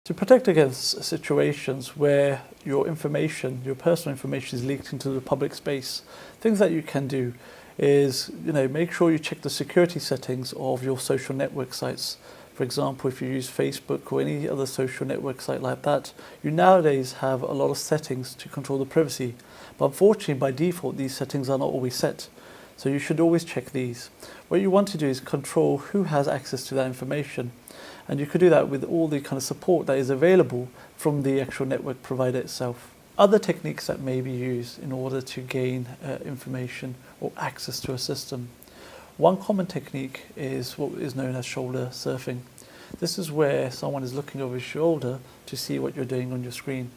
To protect against situations where your information, your personal information is leaked into the public space, things that you can do is, make sure you check the security settings of your social network sites. For example, if you use Facebook or any other social network site like that, you nowadays have a lot of settings to control the privacy. But unfortunately, by default, these settings are not always set. So you should always check these. What you want to do is control who has access to that information. And you could do that with all the kind of support that is available from the actual network provider itself. Other techniques that may be used in order to gain information or access to a system. One common technique is what is known as shoulder surfing. This is where someone is looking over your shoulder to see what you're doing on your screen.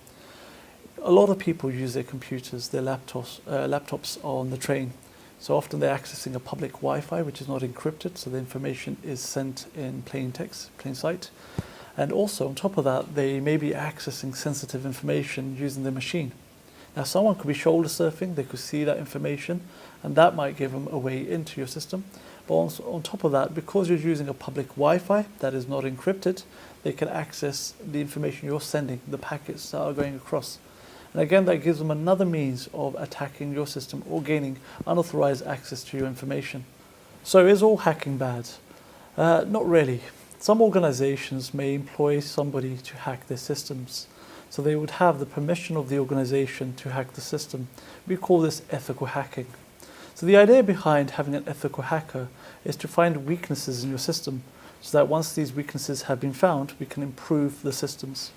A lot of people use their computers, their laptops on the train. So often they're accessing a public Wi-Fi which is not encrypted, so the information is sent in plain text, plain sight. And also on top of that, they may be accessing sensitive information using the machine. Now someone could be shoulder surfing, they could see that information, and that might give them a way into your system. But on top of that, because you're using a public Wi-Fi that is not encrypted, they can access the information you're sending, the packets that are going across. And again, that gives them another means of attacking your system or gaining unauthorized access to your information. So is all hacking bad? Not really. Some organizations may employ somebody to hack their systems. So they would have the permission of the organization to hack the system. We call this ethical hacking. So the idea behind having an ethical hacker is to find weaknesses in your system so that once these weaknesses have been found, we can improve the systems.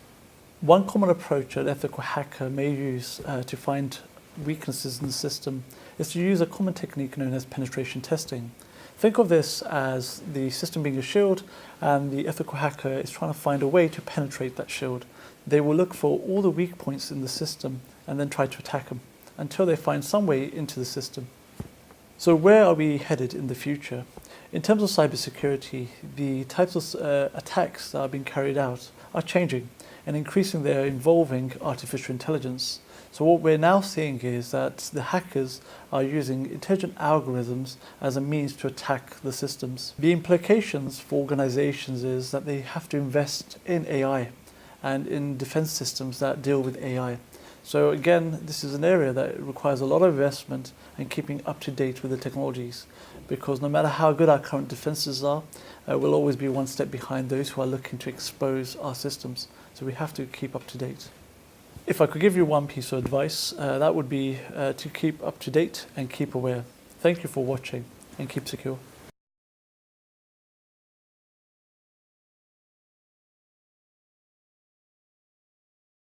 One common approach an ethical hacker may use to find weaknesses in the system is to use a common technique known as penetration testing. Think of this as the system being a shield, and the ethical hacker is trying to find a way to penetrate that shield. They will look for all the weak points in the system and then try to attack them until they find some way into the system. So where are we headed in the future? In terms of cybersecurity, the types of attacks that are being carried out are changing, and increasingly they're involving artificial intelligence. So what we're now seeing is that the hackers are using intelligent algorithms as a means to attack the systems. The implications for organizations is that they have to invest in AI and in defense systems that deal with AI. So again, this is an area that requires a lot of investment and keeping up to date with the technologies, because no matter how good our current defenses are, we'll always be one step behind those who are looking to expose our systems. So we have to keep up to date. If I could give you one piece of advice, that would be to keep up to date and keep aware. Thank you for watching, and keep secure.